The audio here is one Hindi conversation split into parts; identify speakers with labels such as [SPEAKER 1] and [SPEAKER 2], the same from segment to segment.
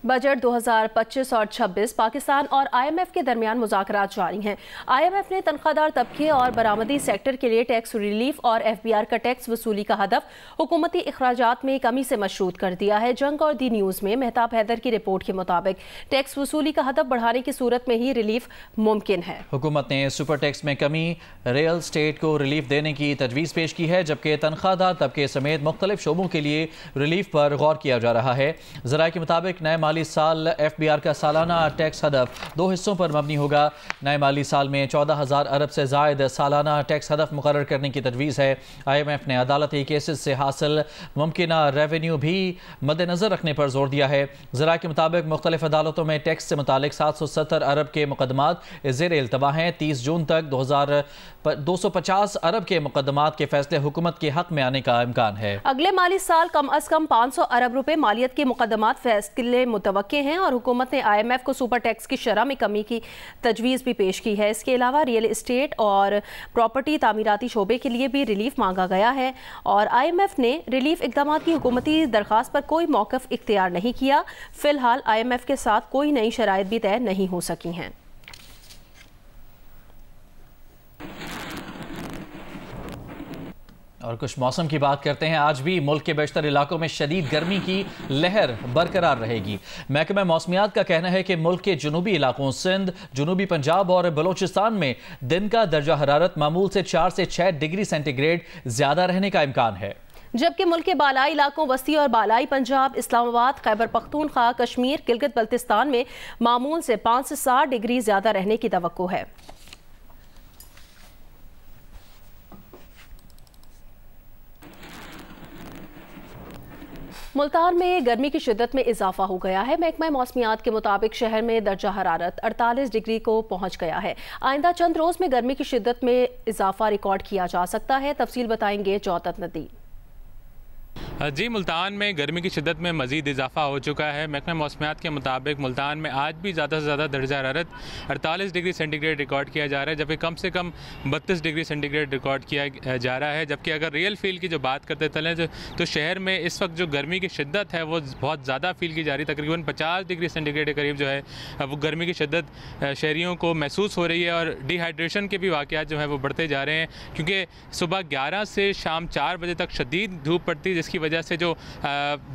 [SPEAKER 1] बजट 2025 और 26 पाकिस्तान और IMF के दरमियान मुज़ाकरात जारी हैं। IMF ने तनख्वाहदार तबके और बरामदी सेक्टर के लिए टैक्स रिलीफ और FBR का टैक्स वसूली का हदफ हुकूमती अखराजात में कमी से मशरूत कर दिया है। जंग और दी न्यूज़ में मेहताब हैदर की रिपोर्ट के मुताबिक टैक्स वसूली का हदफ बढ़ाने की सूरत में ही रिलीफ मुमकिन है।
[SPEAKER 2] हुकूमत ने सुपर टैक्स में कमी, रियल स्टेट को रिलीफ देने की तजवीज़ पेश की है, जबकि तनख्वाहदार तबके समेत मुख्तलिफ शोबों के लिए रिलीफ पर गौर किया जा रहा है। ज़राए के मुताबिक नए माली साल FBR का सालाना टैक्स हदफ 2 हिस्सों पर मबनी होगा। नए माली साल में 14,000 अरब से ज़ायद सालाना टैक्स हदफ मुकर्रर करने की तजवीज़ है। IMF ने अदालती केसेस से हासिल मुमकिना रेवेन्यू भी मद्देनज़र रखने पर जोर दिया है। ज़राए के मुताबिक मुख्तलिफ अदालतों में टैक्स से मुतालिक 770 अरब के मुकदमात ज़ेर इल्तवा हैं। 30 जून तक 250 अरब के मुकदमात के फैसले हुकूमत के हक में आने का इम्कान है।
[SPEAKER 1] अगले माली साल कम अज कम 500 अरब रुपए मालियत के मुकदमात फैसले मुतवक्के हैं और हुकूमत ने IMF को सुपर टैक्स की शरह में कमी की तजवीज़ भी पेश की है। इसके अलावा रियल इस्टेट और प्रॉपर्टी तामीराती शोबे के लिए भी रिलीफ मांगा गया है और IMF ने रिलीफ इकदाम की हुकूमती दरख्वास्त पर कोई मौक़िफ़ इख्तियार नहीं किया। फिलहाल IMF के साथ कोई नई शराइत भी तय नहीं हो सकी हैं।
[SPEAKER 2] और कुछ मौसम की बात करते हैं। आज भी मुल्क के बेशतर इलाकों में शदीद गर्मी की लहर बरकरार रहेगी। महकमा मौसमियात का कहना है कि मुल्क के जुनूबी इलाकों सिंध, जुनूबी पंजाब और बलोचिस्तान में दिन का दर्जा हरारत मामूल से 4 से 6 डिग्री सेंटीग्रेड ज्यादा रहने का इम्कान है,
[SPEAKER 1] जबकि मुल्क के बालाई इलाकों वस्ती और बालाई पंजाब, इस्लामाबाद, खैबर पख्तूनख्वा, कश्मीर, गिलगित बल्तिस्तान में मामूल से 5 से 7 डिग्री ज्यादा रहने की तवक्को है। मुल्तान में गर्मी की शिद्दत में इजाफा हो गया है। महकमा मौसमियात के मुताबिक शहर में दर्जा हरारत 48 डिग्री को पहुंच गया है। आइंदा चंद रोज में गर्मी की शिद्दत में इजाफा रिकॉर्ड किया जा सकता है। तफसील बताएंगे जौतत नदी।
[SPEAKER 3] जी, मुल्तान में गर्मी की शिद्दत में मज़ीद इजाफा हो चुका है। महकमा मौसमियात के मुताबिक मुल्तान में आज भी ज़्यादा से ज़्यादा दर्जा हरारत 48 डिग्री सेंटीग्रेड रिकॉर्ड किया जा रहा है, जबकि कम से कम 32 डिग्री सेंटीग्रेड रिकॉर्ड किया जा रहा है। जबकि अगर रियल फील की जो बात करते चलें तो शहर में इस वक्त जो गर्मी की शिद्दत है वो बहुत ज़्यादा फील की जा रही है। तकरीबन 50 डिग्री सेंटीग्रेड के करीब जो है वो गर्मी की शिद्दत शहरियों को महसूस हो रही है और डिहाइड्रेशन के भी वाक़यात जो है वो बढ़ते जा रहे हैं, क्योंकि सुबह 11 से शाम 4 बजे तक शदीद धूप पड़ती है, जिसकी वजह से जो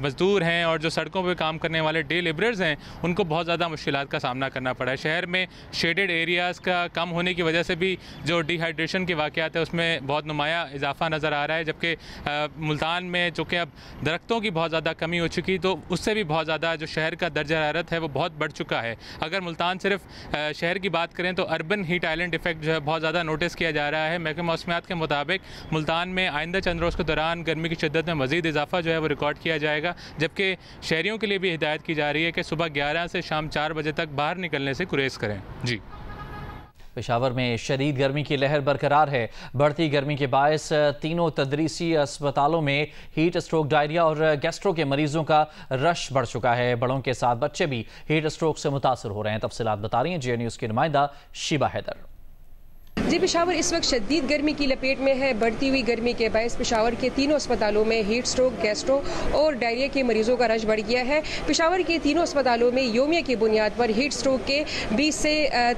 [SPEAKER 3] मज़दूर हैं और जो सड़कों पे काम करने वाले डे लेबरर्स हैं उनको बहुत ज़्यादा मुश्किलात का सामना करना पड़ा है। शहर में शेडेड एरियाज़ का कम होने की वजह से भी जो डिहाइड्रेशन के वाक़यात है उसमें बहुत नुमाया इजाफा नज़र आ रहा है, जबकि मुल्तान में चूँकि अब दरख्तों की बहुत ज़्यादा कमी हो चुकी तो उससे भी बहुत ज़्यादा जो शहर का दर्जा हरारत है वो बहुत बढ़ चुका है। अगर मुल्तान सिर्फ शहर की बात करें तो अर्बन हीट आइलैंड इफेक्ट जो है बहुत ज़्यादा नोटिस किया जा रहा है। महकमा मौसमियात के मुताबिक मुल्तान में आइंदा चंद रोज़ के दौरान गर्मी की शिद्दत में मज़ीद इजाफा जो है वो रिकॉर्ड किया जाएगा, जबकि शहरियों के लिए भी हिदायत की जा रही है कि सुबह 11 से शाम 4 बजे तक बाहर निकलने से गुरेज करें। जी,
[SPEAKER 2] पेशावर में शदीद गर्मी की लहर बरकरार है। बढ़ती गर्मी के बायस तीनों तदरीसी अस्पतालों में हीट स्ट्रोक, डायरिया और गैस्ट्रो के मरीजों का रश बढ़ चुका है। बड़ों के साथ बच्चे भी हीट स्ट्रोक से मुतासर हो रहे हैं। तफसीलात बता रही हैं GN न्यूज़ की नुमाइंदा शिबा हैदर।
[SPEAKER 4] जी, पेशावर इस वक्त शदीद गर्मी की लपेट में है। बढ़ती हुई गर्मी के बायस पेशावर के तीनों अस्पतालों में हीट स्ट्रोक, गैस्ट्रो और डायरिया के मरीजों का रश बढ़ गया है। पेशावर के तीनों अस्पतालों में योमिया की बुनियाद पर हीट स्ट्रोक के 20 से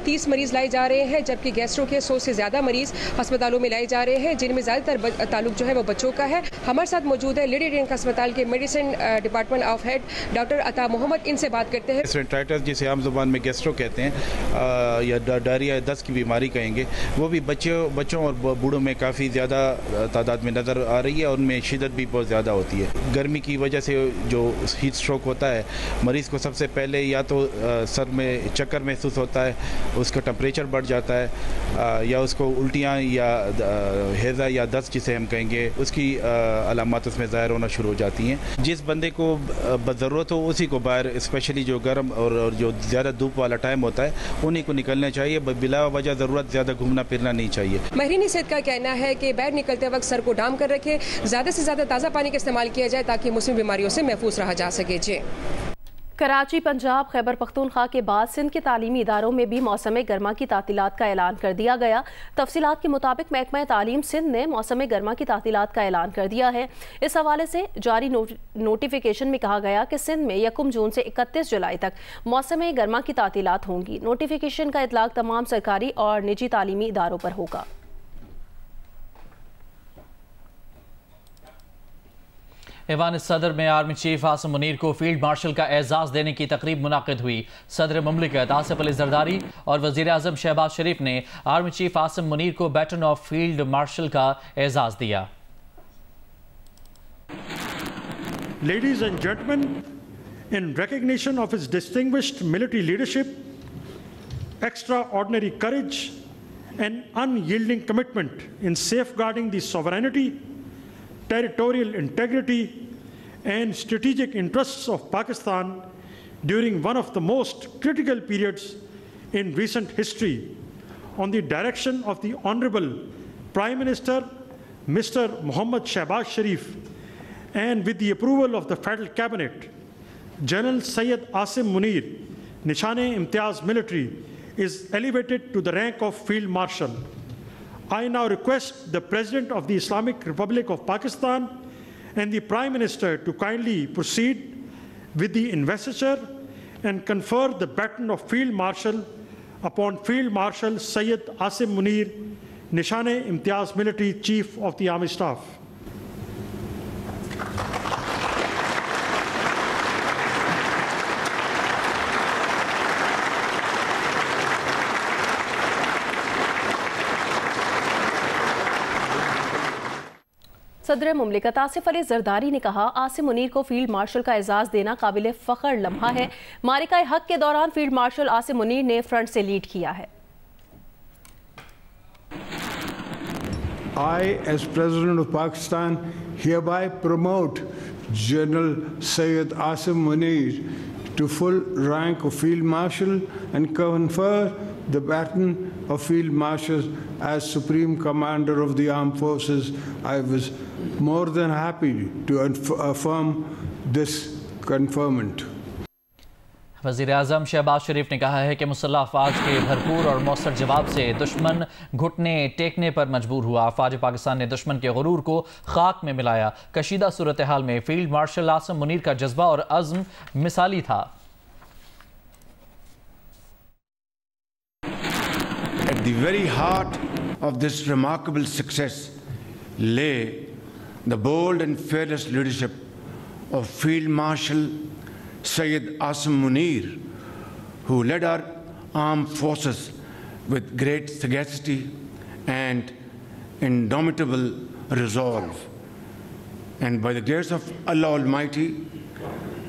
[SPEAKER 4] 30 मरीज लाए जा रहे हैं, जबकि गैस्ट्रो के 100 से ज़्यादा मरीज अस्पतालों में लाए जा रहे हैं, जिनमें ज़्यादातर ताल्लुक जो है वो बच्चों का है। हमारे साथ मौजूद है लेडी रेंक अस्पताल के medicine department of head doctor अता मोहम्मद। इनसे बात करते हैं।
[SPEAKER 5] गैस्ट्रोएंटेराइटिस जिसे आम जुबान में गैस्ट्रो कहते हैं या डायरिया, दस्त की बीमारी कहेंगे, वो भी बच्चों और बूढ़ों में काफ़ी ज़्यादा तादाद में नज़र आ रही है और उनमें शिद्दत भी बहुत ज़्यादा होती है। गर्मी की वजह से जो हीट स्ट्रोक होता है, मरीज़ को सबसे पहले या तो सर में चक्कर महसूस होता है, उसका टेम्परेचर बढ़ जाता है, या उसको उल्टियाँ या हैज़ा या दस्त जिसे हम कहेंगे उसकी अलामत उसमें ज़ाहिर होना शुरू हो जाती हैं। जिस बंदे को ज़रूरत हो उसी को बाहर, स्पेशली जो गर्म और जो ज़्यादा धूप वाला टाइम होता है उन्हीं को निकलना चाहिए। बिला वजह ज़रूरत ज़्यादा घूमना फिरना नहीं चाहिए।
[SPEAKER 4] महरीनी सेहत का कहना है कि बाहर निकलते वक्त सर को डाम कर रखें, ज़्यादा से ज़्यादा ताज़ा पानी का इस्तेमाल किया जाए ताकि मौसमी बीमारियों से महफूज रहा जा सके। जी,
[SPEAKER 1] कराची, पंजाब, खैबर पख्तूनख्वा के बाद सिंध के तालीमी इदारों में भी मौसम गर्मा की तातीलात का ऐलान कर दिया गया। तफसीलात के मुताबिक महकमा तालीम सिंध ने मौसम गर्मा की तातीलात का ऐलान कर दिया है। इस हवाले से जारी नोटिफिकेशन में कहा गया कि सिंध में 1 जून से 31 जुलाई तक मौसम गर्मा की तातीलात होंगी। नोटिफिकेशन का इतलाक तमाम सरकारी और निजी तालीमी इदारों पर होगा।
[SPEAKER 2] ऐवान सदर में आर्मी चीफ आसिम मुनीर को फील्ड मार्शल का एजाज़ देने की तकरीब मुनाकिद हुई। सदर मुमलिकत आसिफ अली जरदारी और वज़ीर आज़म शहबाज शरीफ ने आर्मी चीफ आसिम मुनीर को बैटन ऑफ फील्ड मार्शल का एजाज़ दिया।
[SPEAKER 6] Ladies and gentlemen, in recognition of his distinguished military leadership, extraordinary courage and unyielding commitment in safeguarding the sovereignty, territorial integrity and strategic interests of Pakistan during one of the most critical periods in recent history, on the direction of the Honorable Prime Minister Mr. Mohammad Shehbaz Sharif and with the approval of the Federal Cabinet, General Syed Asim Munir, Nishan-e-Imtiaz Military, is elevated to the rank of Field Marshal. I now request the President of the Islamic Republic of Pakistan and the Prime Minister to kindly proceed with the investiture and confer the baton of Field Marshal upon Field Marshal Syed Asim Munir, Nishan-e-Imtiaz Military Chief of the Army Staff.
[SPEAKER 1] सदर मुमलिकत आसिफ अली जरदारी ने कहा, आसिम मुनीर को फील्ड मार्शल का एजाज़ देना काबिल फ़ख्र लम्हा है। मारिका हक के दौरान फील्ड मार्शल आसिम मुनीर ने फ्रंट से लीड किया है।
[SPEAKER 7] I, as President of Pakistan, hereby promote General Syed Asim Munir to full rank of Field Marshal and confer the baton of Field Marshal as Supreme Commander of the Armed Forces. I was more than happy to affirm this conferment.
[SPEAKER 2] वज़ीर आज़म शहबाज शरीफ ने कहा है कि मुसल्लह अफ़वाज के भरपूर और मौसर जवाब से दुश्मन घुटने टेकने पर मजबूर हुआ। फ़ौज पाकिस्तान ने दुश्मन के गुरूर को खाक में मिलाया। कशीदा सूरत हाल में फील्ड मार्शल आसिम मुनीर का जज्बा और अज़्म मिसाली था।
[SPEAKER 8] At the very heart of this remarkable success lay the bold and fearless leadership of Field Marshal Syed Asim Munir, who led our armed forces with great sagacity and indomitable resolve. And by the grace of Allah Almighty,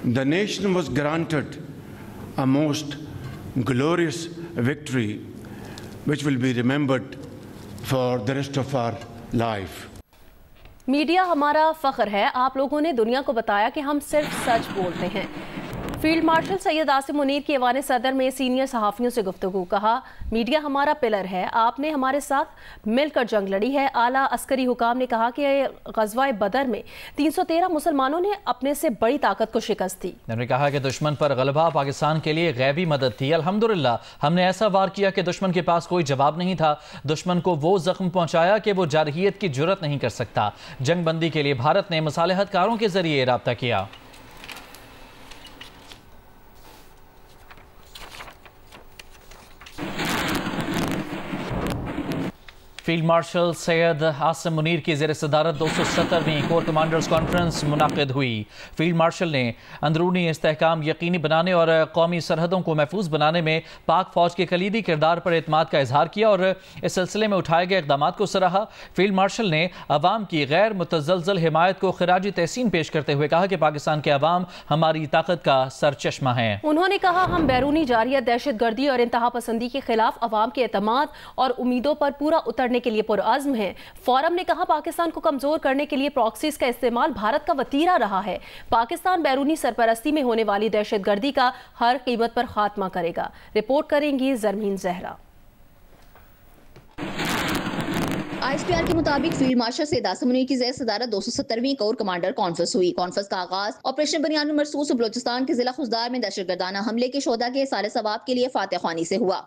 [SPEAKER 8] the nation was granted a most glorious victory which will be remembered for the rest of our life.
[SPEAKER 1] Media हमारा फख्र है। आप लोगों ने दुनिया को बताया कि हम सिर्फ सच बोलते हैं। फील्ड मार्शल सैयद आसिम मुनीर की ऐवान सदर में सीनियर सहाफ़ियों से गुफ्तगू। कहा, मीडिया हमारा पिलर है, आपने हमारे साथ मिलकर जंग लड़ी है। आला अस्करी हुकाम ने कहा कि ग़ज़वा बदर में 313 मुसलमानों ने अपने से बड़ी ताकत को शिकस्त दी। उन्होंने कहा कि दुश्मन पर गलबा पाकिस्तान के लिए गैबी मदद थी। अल्हम्दुलिल्लाह हमने ऐसा वार किया कि दुश्मन के पास कोई जवाब नहीं था। दुश्मन को वो जख्म पहुंचाया कि वो जारहियत की जुर्रत नहीं कर सकता। जंग बंदी के लिए भारत ने मसालहतकारों के जरिए राब्ता किया। फील्ड मार्शल सैयद आसिम मुनीर की ज़ेर सदारत 270वीं कोर कमांडर्स कॉन्फ्रेंस मुनाकिद हुई। फील्ड मार्शल ने अंदरूनी इस्तेहकाम यकीनी बनाने और कौमी सरहदों को महफूज बनाने में पाक फ़ौज के कलीदी किरदार पर एतमाद का इजहार किया और इस सिलसिले में उठाए गए इक़दाम को सराहा। फील्ड मार्शल ने अवाम की गैर मुतज़लज़ल हिमायत को खिराजी तहसीन पेश करते हुए कहा कि पाकिस्तान के अवाम हमारी ताकत का सरचश्मा है। उन्होंने कहा, हम बैरूनी जारियत, दहशत गर्दी और इंतहा पसंदी के खिलाफ अवाम के एतमाद और उम्मीदों पर पूरा उतरने के लिए पुरअज़्म है। फोरम ने कहा, पाकिस्तान को कमजोर करने के लिए प्रॉक्सीज का इस्तेमाल भारत का वतीरा रहा है। पाकिस्तान बैरूनी सरपरस्ती में होने वाली दहशतगर्दी का हर कीमत पर खात्मा करेगा। रिपोर्ट करेंगी जरमीन जहरा।
[SPEAKER 9] ISPR के मुताबिक फील्ड मार्शल सैयद आसिम मुनीर की ज़ेर-ए-सदारत 270वीं कोर कमांडर कॉन्फ्रेंस हुई। कॉन्फ्रेंस का आगाज ऑपरेशन बनियानुल मरसूस बलोचिस्तान के जिला खुजदार में दहशतगर्दाना हमले के शोधा के साले सवाब के लिए फातह ख्वानी से हुआ।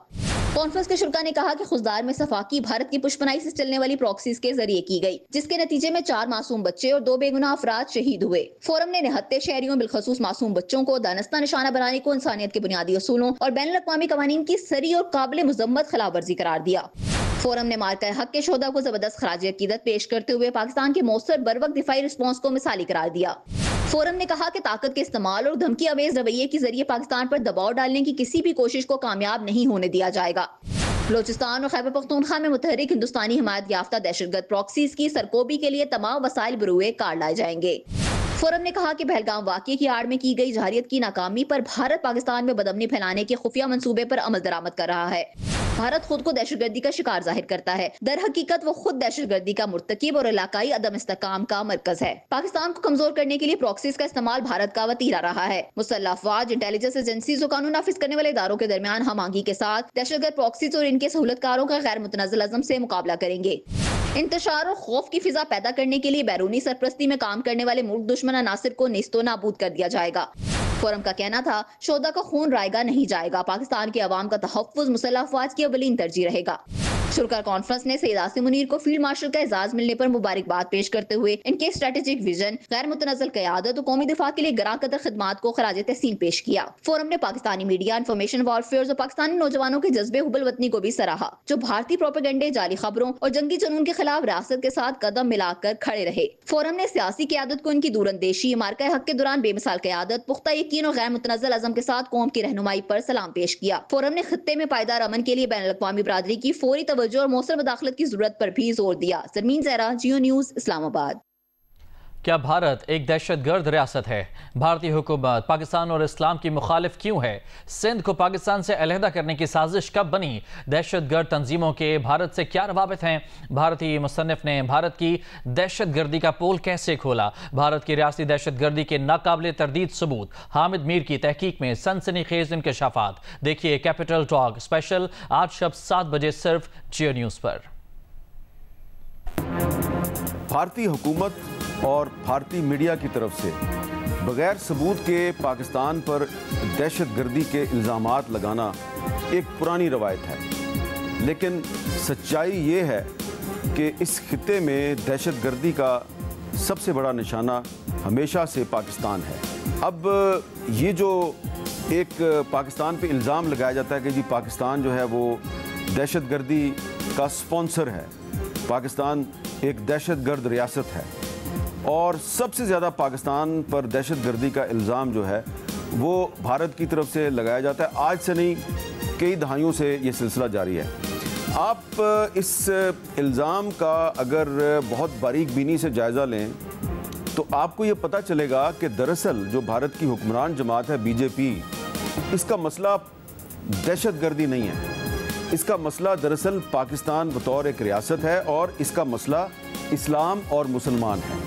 [SPEAKER 9] कॉन्फ्रेंस के शुरा ने कहा कि खुजदार में सफाकी भारत की पुष्पनाई से चलने वाली प्रॉक्सीज के जरिए की गई, जिसके नतीजे में 4 मासूम बच्चे और 2 बेगुनाह अफराद शहीद हुए। फोरम ने निहत्ते शहरियों बिलखसूस मासूम बच्चों को दानिस्ता निशाना बनाने को इंसानियत के बुनियादी असूलों और बैनुल अक़वामी कवानीन की सरी और काबिल मुज़म्मत खिलाफवर्जी करार दिया। फोरम ने मार्का हक के शोधा को जबरदस्त खराज अकीदत पेश करते हुए पाकिस्तान के मौसर बरवक्त दिफाई रिस्पॉन्स को मिसाली करार दिया। फोरम ने कहा कि ताकत के इस्तेमाल और धमकी अवेज रवैये के जरिए पाकिस्तान पर दबाव डालने की किसी भी कोशिश को कामयाब नहीं होने दिया जाएगा। बलोचिस्तान और खैबर पख्तूनख्वा में मुतहरिक हिंदुस्तानी हिमायत याफ्ता दहशतगर्द प्रॉक्सीज की सरकोबी के लिए तमाम वसाइल बरूए कार लाए जाएंगे। फोरम ने कहा कि पहलगाम वाक़ये की आड़ में की गई जहारियत की नाकामी पर भारत पाकिस्तान में बदअमनी फैलाने के खुफिया मंसूबे पर अमल दरामद कर रहा है। भारत खुद को दहशतगर्दी का शिकार जाहिर करता है। दर हकीकत वो खुद दहशतगर्दी का मुर्तकिब और इलाकाई अदम इस्तेकाम का मरकज है। पाकिस्तान को कमजोर करने के लिए प्रॉक्सीज का इस्तेमाल भारत का वतीरा रहा है। मुसल्लह अफवाज, इंटेलिजेंस एजेंसीज और कानून नाफिज करने वाले इदारों के दरमियान हम आहंगी के साथ दहशतगर्द प्रॉक्सीज और इनके सहूलतकारों का गैर मुतनज़्ज़ल अज़म से मुकाबला करेंगे। इंतशार और खौफ की फिजा पैदा करने के लिए बैरूनी सरपरस्ती में काम करने वाले मुल्क दुश्मन अनासिर को नेस्तो नाबूद कर दिया जाएगा। फोरम का कहना था, शोधा का खून रायगा नहीं जाएगा। पाकिस्तान के अवाम का तहफ़्फ़ुज़ मुसल्लह अफ़वाज की अवलीन तरजीह रहेगा। शुरा कॉन्फ्रेंस ने सैयद आसिम मुनीर को फील्ड मार्शल का एजाज मिलने पर मुबारकबाद पेश करते हुए इनके स्ट्रेटेजिक विजन, गैर मुतनज़्ज़ल क़यादत और कौमी दिफा के लिए गरा कदर खिदमात को खराज तहसीन पेश किया। फोरम ने पाकिस्तानी मीडिया, इंफॉर्मेशन वॉरफेयर और पाकिस्तानी नौजवानों के जज्बे हुब्बुल वतनी को भी सराहा, जो भारतीय प्रोपेगेंडे, जाली खबरों और जंगी जुनून के खिलाफ रियासत के साथ कदम मिलाकर खड़े रहे। फोरम ने सियासी क़यादत को इनकी दूरंदेशी, मार्का हक के दौरान बेमिसाल क़यादत, पुख्ता यकीन और गैर मुतनज़्ज़ल अज़म के साथ कौम की रहनुमाई पर सलाम पेश किया। फोरम ने खित्ते में पायदार अमन के लिए बैनुल अक़वामी बरादरी की फौरी तवज्जो और मौसर मुदाखलत की जरूरत पर भी जोर दिया। सरमीन ज़हरा, जियो न्यूज़, इस्लामाबाद।
[SPEAKER 2] क्या भारत एक दहशतगर्द रियासत है? भारतीय हुकूमत पाकिस्तान और इस्लाम की मुखालिफ क्यों है? सिंध को पाकिस्तान से अलहदा करने की साजिश कब बनी? दहशतगर्द तंजीमों के भारत से क्या रवाबित हैं? भारतीय मुसन्निफ ने भारत की दहशतगर्दी का पोल कैसे खोला? भारत की रियासती दहशतगर्दी के नाकाबिल तरदीद सबूत। हामिद मीर की तहकीक में सनसनीखेज इंकशाफात। देखिए कैपिटल टॉक स्पेशल आज शब 7 बजे सिर्फ जियो न्यूज़ पर।
[SPEAKER 10] भारतीय हुकूमत और भारतीय मीडिया की तरफ से बगैर सबूत के पाकिस्तान पर दहशतगर्दी के इल्ज़ामात लगाना एक पुरानी रवायत है, लेकिन सच्चाई ये है कि इस खित्ते में दहशतगर्दी का सबसे बड़ा निशाना हमेशा से पाकिस्तान है। अब ये जो एक पाकिस्तान पे इल्ज़ाम लगाया जाता है कि जी पाकिस्तान जो है वो दहशतगर्दी का स्पॉन्सर है, पाकिस्तान एक दहशतगर्द रियासत है, और सबसे ज़्यादा पाकिस्तान पर दहशतगर्दी का इल्ज़ाम जो है वो भारत की तरफ से लगाया जाता है। आज से नहीं, कई दहाइयों से ये सिलसिला जारी है। आप इस इल्ज़ाम का अगर बहुत बारीक बीनी से जायज़ा लें तो आपको ये पता चलेगा कि दरअसल जो भारत की हुक्मरान जमात है बीजेपी, इसका मसला दहशतगर्दी नहीं है। इसका मसला दरअसल पाकिस्तान बतौर एक रियासत है और इसका मसला इस्लाम और मुसलमान है।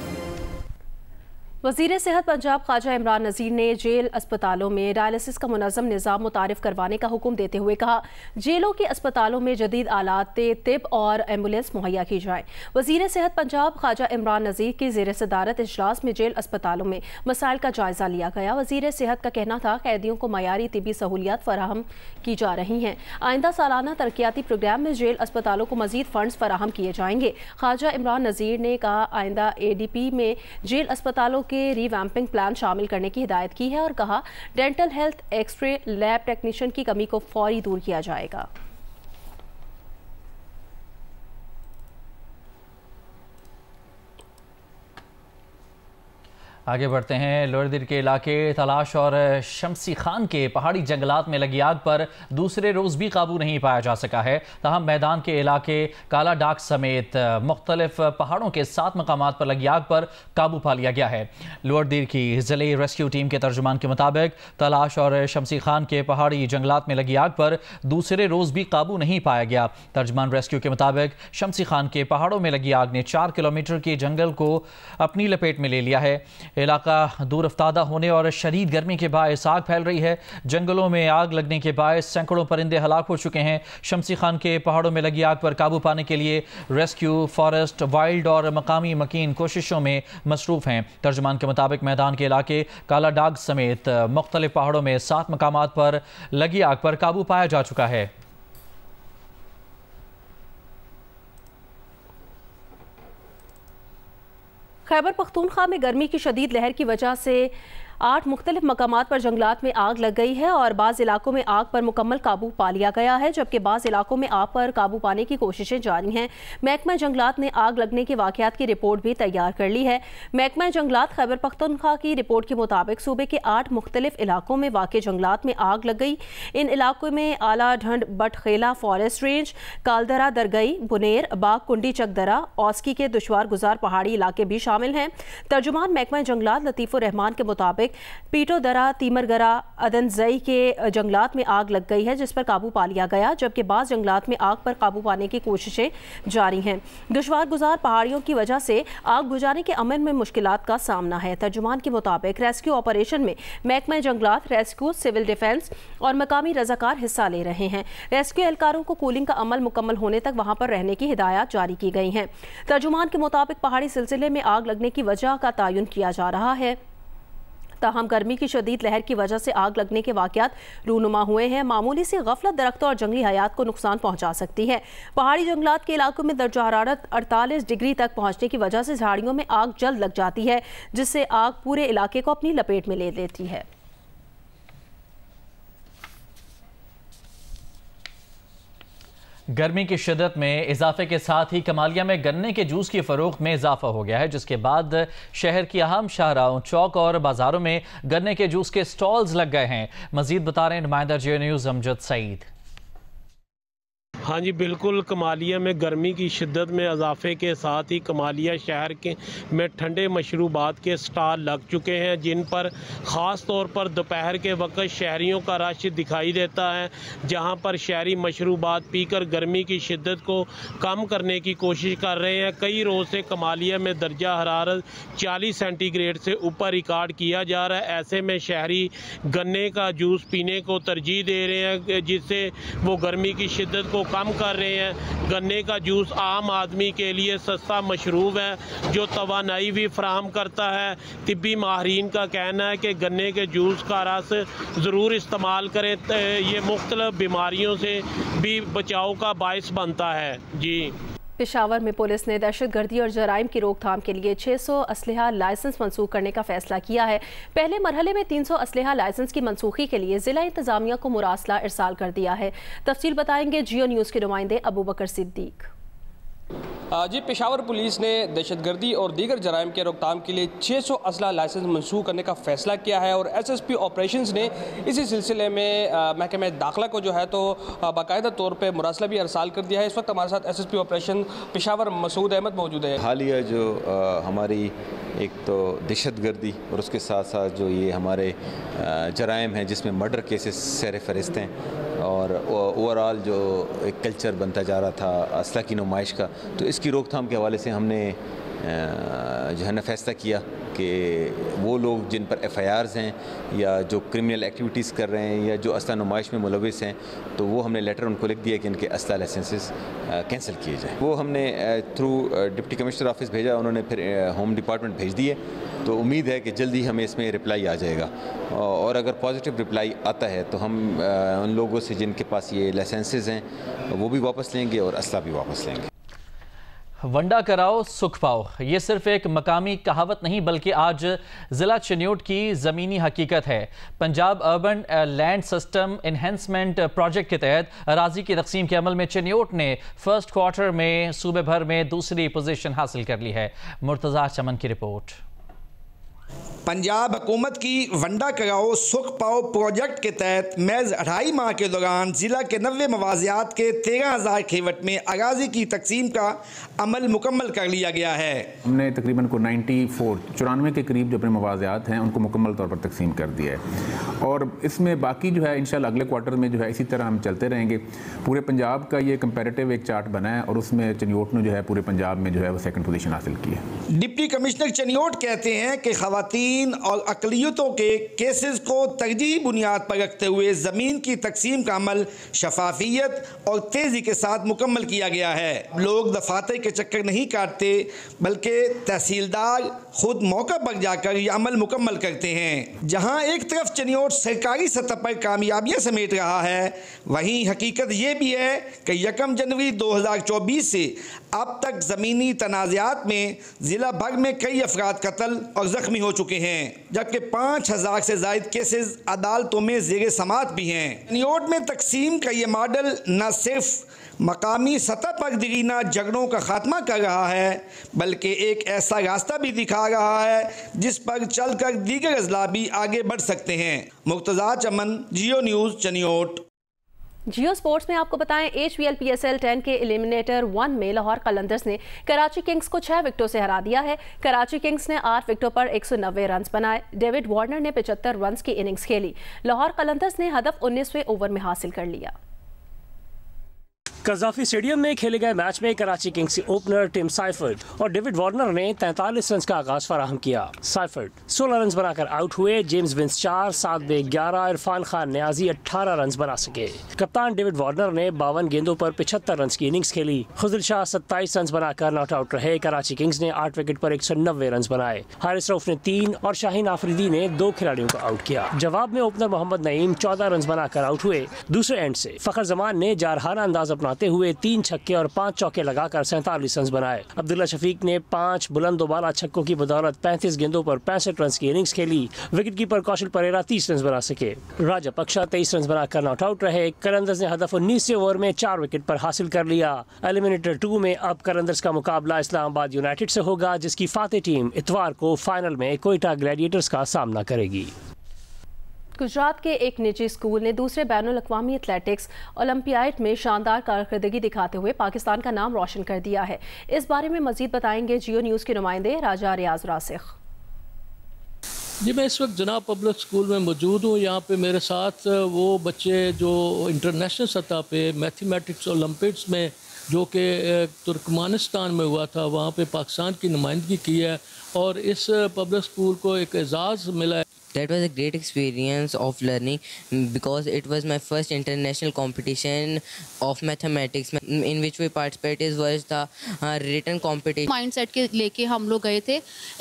[SPEAKER 1] वज़ीर सेहत पंजाब ख्वाजा इमरान नज़ीर ने जेल अस्पतालों में डायलिसिस का मुनज़्ज़म निज़ाम मुतारिफ करवाने का हुक्म देते हुए कहा, जेलों के अस्पतालों में जदीद आलात तिब और एम्बुलेंस मुहैया की जाए। वज़ीर सेहत पंजाब ख्वाजा इमरान नज़ीर की ज़ेर सदारत इजलास में जेल अस्पतालों में मसाइल का जायज़ा लिया गया। वज़ीर सेहत का कहना था, कैदियों को मयारी तिबी सहूलियात फराहम की जा रही हैं। आइंदा सालाना तरक्याती प्रोग्राम में जेल अस्पतालों को मज़ीद फंड्स फराहम किए जाएंगे। ख्वाजा इमरान नज़ीर ने कहा, आइंदा ADP में जेल अस्पतालों के रीवैम्पिंग प्लान शामिल करने की हिदायत की है और कहा, dental health, x-ray, lab technician की कमी को फौरी दूर किया जाएगा।
[SPEAKER 2] आगे बढ़ते हैं। लोहरदीर के इलाके तलाश और शमसी खान के पहाड़ी जंगलात में लगी आग पर दूसरे रोज़ भी काबू नहीं पाया जा सका है। तहम मैदान के इलाके काला डाक समेत मुख्तलिफ पहाड़ों के 7 मकामात पर लगी आग पर काबू पा लिया गया है। लोहरदीर की ज़िले रेस्क्यू टीम के तर्जुमान के मुताबिक तलाश और शमसी खान के पहाड़ी जंगलात में लगी आग पर दूसरे रोज़ भी काबू नहीं पाया गया। तर्जुमान रेस्क्यू के मुताबिक शमसी खान के पहाड़ों में लगी आग ने 4 किलोमीटर के जंगल को अपनी लपेट में ले लिया है। इलाका दूर अफ्तादा होने और शदीद गर्मी के बायस आग फैल रही है। जंगलों में आग लगने के बायस सैकड़ों परिंदे हलाक हो चुके हैं। शमसी खान के पहाड़ों में लगी आग पर काबू पाने के लिए रेस्क्यू, फॉरेस्ट, वाइल्ड और मकामी मकीन कोशिशों में मसरूफ हैं। तर्जुमान के मुताबिक मैदान के इलाके काला डाग समेत मुख्तलिफ पहाड़ों में 7 मकामात पर लगी आग पर काबू पाया जा चुका है।
[SPEAKER 1] खैबर पख्तूनख्वा में गर्मी की शदीद लहर की वजह से 8 मुख्तलिफ मकामात पर जंगलात में आग लग गई है और बाज़ इलाकों में आग पर मुकम्मल काबू पा लिया गया है, जबकि बाज़ इलाकों में आग पर काबू पाने की कोशिशें जारी हैं। महकमा जंगलात ने आग लगने के वाक़यात की रिपोर्ट भी तैयार कर ली है। महकमा जंगलात खैबर पख्तूनख्वा की रिपोर्ट के मुताबिक सूबे के 8 मुख्तलिफ इलाकों में वाक़ जंगलात में आग लग गई। इन इलाकों में आला ढंड बटखेला फॉरेस्ट रेंज, कालदरा दरगई, बुनेर, बाग कुंडी चकदरा, औस्की के दुश्वार गुजार पहाड़ी इलाके भी शामिल हैं। तर्जुमान महकमा जंगलात लतीफ़ुर रहमान के मुताबिक पीटोदरा, तीमरगरा, अदनजई के जंगलात में आग लग गई है, जिस पर काबू पा लिया गया, जबकि बाज़ जंगलात में आग पर काबू पाने की कोशिशें जारी हैं। दुश्वार गुजार पहाड़ियों की वजह से आग बुझाने के अमल में मुश्किलात का सामना है। तर्जुमान के मुताबिक रेस्क्यू ऑपरेशन में महकमा जंगलात, रेस्क्यू, सिविल डिफेंस और मकामी रजाकार हिस्सा ले रहे हैं। रेस्क्यू एहलकारों को कूलिंग का अमल मुकम्मल होने तक वहां पर रहने की हिदायत जारी की गई हैं। तर्जुमान के मुताबिक पहाड़ी सिलसिले में आग लगने की वजह का तयन किया जा रहा है। ताहम गर्मी की शदीद लहर की वजह से आग लगने के वाक़यात रूनुमा हुए हैं। मामूली सी गफलत दरख्तों और जंगली हयात को नुकसान पहुंचा सकती है। पहाड़ी जंगलात के इलाकों में दर्जा हरारत 48 डिग्री तक पहुंचने की वजह से झाड़ियों में आग जल्द लग जाती है, जिससे आग पूरे इलाके को अपनी लपेट में ले लेती है।
[SPEAKER 2] गर्मी की शिद्दत में इजाफे के साथ ही कमालिया में गन्ने के जूस की फरोख्त में इजाफा हो गया है, जिसके बाद शहर की अहम शाहराहों, चौक और बाजारों में गन्ने के जूस के स्टॉल्स लग गए हैं। मजीद बता रहे हैं नुमाइंदा जियो न्यूज़ अमजद सईद।
[SPEAKER 11] हाँ जी बिल्कुल, कमालिया में गर्मी की शिद्दत में इजाफे के साथ ही कमालिया शहर के में ठंडे मशरूबात के स्टॉल लग चुके हैं, जिन पर ख़ास तौर पर दोपहर के वक्त शहरियों का रश दिखाई देता है, जहां पर शहरी मशरूबात पीकर गर्मी की शिद्दत को कम करने की कोशिश कर रहे हैं। कई रोज़ से कमालिया में दर्जा हरारत 40 सेंटीग्रेड से ऊपर रिकॉर्ड किया जा रहा है। ऐसे में शहरी गन्ने का जूस पीने को तरजीह दे रहे हैं, जिससे वो गर्मी की शिद्दत को कम कर रहे हैं। गन्ने का जूस आम आदमी के लिए सस्ता मशरूब है, जो तवानाई भी फराहम करता है। तिब्बी माहिरीन का कहना है कि गन्ने के जूस का रस ज़रूर इस्तेमाल करें, ये मुख्तलिफ बीमारियों से भी बचाव का बायस बनता है। जी,
[SPEAKER 1] पेशावर में पुलिस ने दहशतगर्दी और जराइम की रोकथाम के लिए 600 असलहा लाइसेंस मनसूख करने का फैसला किया है। पहले मरहले में 300 असलहा लाइसेंस की मनसूखी के लिए जिला इंतजामिया को मुरासला इरसाल कर दिया है। तफसील बताएंगे जियो न्यूज़ के नुमाइंदे अबू बकर सिद्दीक।
[SPEAKER 12] जी, पेशावर पुलिस ने दहशतगर्दी और दीगर जराइम के रोकथाम के लिए 600 असला लाइसेंस मनसूख करने का फैसला किया है और SSP ऑपरेशंस ने इसी सिलसिले में महकमे दाखिला को जो है तो बाकायदा तौर पे मुरासला भी अरसाल कर दिया है। इस वक्त हमारे साथ SSP ऑपरेशन पेशावर मसूद अहमद मौजूद है।
[SPEAKER 13] हालिया जो हमारी एक तो दहशतगर्दी और उसके साथ साथ जो ये हमारे जराइम हैं, जिसमें मर्डर केसेस सर फहरिस्त हैं और ओवरऑल जो एक कल्चर बनता जा रहा था असला की नुमाइश का, तो इसकी रोकथाम के हवाले से हमने जो है ना फैसला किया कि वो लोग जिन पर FIRs हैं या जो क्रिमिनल एक्टिविटीज़ कर रहे हैं या जो असला नुमाइश में मुलविस हैं, तो वो हमने लेटर उनको लिख दिया कि इनके असला लाइसेंसेस कैंसिल किए जाएँ। वो हमने थ्रू डिप्टी कमिश्नर ऑफिस भेजा, उन्होंने फिर होम डिपार्टमेंट भेज दिए, तो उम्मीद है कि जल्दी हमें इसमें रिप्लाई आ जाएगा और अगर पॉजिटिव रिप्लाई आता है तो हम उन लोगों से जिनके पास ये लाइसेंसेस हैं वो भी वापस लेंगे और असला भी वापस लेंगे।
[SPEAKER 2] वंडा कराओ सुख पाओ, ये सिर्फ एक मकामी कहावत नहीं बल्कि आज ज़िला चिन्योट की ज़मीनी हकीकत है। Punjab urban land system enhancement project के तहत अराजी की तकसीम के अमल में चिन्योट ने फर्स्ट क्वार्टर में सूबे भर में दूसरी पोजीशन हासिल कर ली है। मुर्तज़ा चमन की रिपोर्ट।
[SPEAKER 14] पंजाब हुकूमत की वंडा कराओ सुख पाओ प्रोजेक्ट के तहत महज 2.5 माह के दौरान ज़िला के 90 मवाज़ियात के 13,000 खेवट में अराज़ी की तकसीम का अमल मुकम्मल कर लिया गया है।
[SPEAKER 15] हमने तकरीबन को 94 के करीब जो अपने मवाज़ियात हैं उनको मुकम्मल तौर पर तकसीम कर दिया है और इसमें बाकी जो है इंशाल्लाह अगले क्वार्टर में जो है इसी तरह हम चलते रहेंगे। पूरे पंजाब का ये कंपैरेटिव एक चार्ट बना है और उसमें चिन्योट ने जो है पूरे पंजाब में जो है वो 2nd पोजीशन हासिल की है।
[SPEAKER 14] डिप्टी कमिश्नर चिन्योट कहते हैं कि खवातीन और अक़लियतों के केसेस को तरजीही बुनियाद पर रखते हुए ज़मीन की तकसीम का अमल शफाफियत और तेज़ी के साथ मुकम्मल किया गया है। लोग दफातर के चक्कर नहीं काटते बल्कि तहसीलदार खुद मौका पर जाकर यह अमल मुकम्मल करते हैं। जहां एक तरफ चनियोट सरकारी सतह पर कामयाबियां समेट रहा है, वहीं हकीकत ये भी है कि 1 जनवरी 2024 से अब तक ज़मीनी तनाज़ात में ज़िला भर में कई अफराद कत्ल और ज़ख्मी हो चुके हैं, जबकि 5000 से ज़ायद केसेस अदालतों में ज़ेर समात भी हैं। चनियोट में तकसीम का ये मॉडल न सिर्फ मकामी सतह पर दीना झगड़ों का खात्मा कर रहा है बल्कि एक ऐसा रास्ता भी दिखा रहा है जिस पर चलकर दीगर अजला भी आगे बढ़ सकते हैं। मुर्तज़ा चमन, जियो न्यूज़, चनियोट।
[SPEAKER 1] जियो स्पोर्ट्स में आपको बताएं, HBL PSL 10 के एलिमिनेटर 1 में लाहौर कलंदर्स ने कराची किंग्स को 6 विकेटों से हरा दिया है। कराची किंग्स ने 8 विकेटों पर 190 रन बनाए। डेविड वार्नर ने 75 रन की इनिंग्स खेली। लाहौर कलंदर्स ने हदफ 19वें ओवर में हासिल कर लिया।
[SPEAKER 16] कज़ाफी स्टेडियम में खेले गए मैच में कराची किंग्स के ओपनर टिम साइफर्ड और डेविड वार्नर ने 43 रन का आगाज फराहम किया। साइफर्ड 16 रन बनाकर आउट हुए। जेम्स विंस 4, साद बे 11, इरफान खान न्याजी 18 रन बना सके। कप्तान डेविड वार्नर ने 52 गेंदों पर 75 रन की इनिंग्स खेली। खुजल शाह 27 रन बनाकर नॉट आउट रहे। कराची किंग्स ने 8 विकेट पर 190 रन बनाए। हारिस रऊफ ने 3 और शाहीन आफरीदी ने 2 खिलाड़ियों को आउट किया। जवाब में ओपनर मोहम्मद नईम 14 रन बनाकर आउट हुए। दूसरे एंड से फखर जमान ने जारहाना अंदाज अपनाते हुए 3 छक्के और 5 चौके लगाकर 47 रन बनाए। अब्दुल्ला शफीक ने 5 बुलंदोबाला छक्कों की बदौलत 35 गेंदों पर 65 रन की इनिंग्स खेली। विकेट कीपर कौशल परेरा 30 रन बना सके। राजा पक्षा 23 रन बनाकर नॉट आउट रहे। कलंदर्स ने हदफ 19वें ओवर में 4 विकेट पर हासिल कर लिया। एलिमिनेटर 2 में अब कलंदर्स का मुकाबला इस्लामाबाद यूनाइटेड से होगा, जिसकी फातेह टीम इतवार को फाइनल में कोयटा ग्लैडिएटर्स का सामना करेगी।
[SPEAKER 1] गुजरात के एक निजी स्कूल ने दूसरे बैनुल अक़वामी एथलेटिक्स ओलंपियाड में शानदार कारकर्दगी दिखाते हुए पाकिस्तान का नाम रोशन कर दिया है। इस बारे में मजीद बताएंगे जियो न्यूज़ के नुमाइंदे राजा रियाज रासिख।
[SPEAKER 17] जी, मैं इस वक्त जनाब पब्लिक स्कूल में मौजूद हूँ। यहाँ पे मेरे साथ वो बच्चे जो इंटरनेशनल सतह पे मैथमेटिक्स ओलंपिक्स में जो कि तुर्कमानिस्तान में हुआ था, वहाँ पे पाकिस्तान की नुमाइंदगी की है और इस पब्लिक स्कूल को एक एजाज़ मिला है।
[SPEAKER 18] That was a great experience of learning because it was my first international competition of mathematics in which we participated was the written competition.
[SPEAKER 19] Mindset के लेके हम लोग गए थे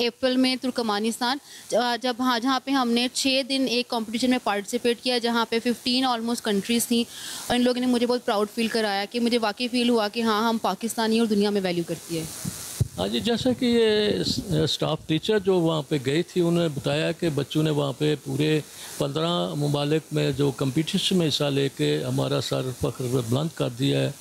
[SPEAKER 19] अप्रैल में तुर्कमानिस्तान, जब जहाँ पे हमने 6 दिन एक कंपटीशन में पार्टिसिपेट किया जहाँ पे 15 ऑलमोस्ट कंट्रीज़ थी और इन लोगों ने मुझे बहुत प्राउड फील कराया कि मुझे वाकई फील हुआ कि हाँ, हम पाकिस्तानी और दुनिया में वैल्यू करती है।
[SPEAKER 17] हाँ जी, जैसा कि ये स्टाफ टीचर जो वहाँ पे गई थी उन्होंने बताया कि बच्चों ने वहाँ पे पूरे 15 ममालिक में जो कंपटीशन में हिस्सा लेके हमारा सर फख्र बुलंद कर दिया है।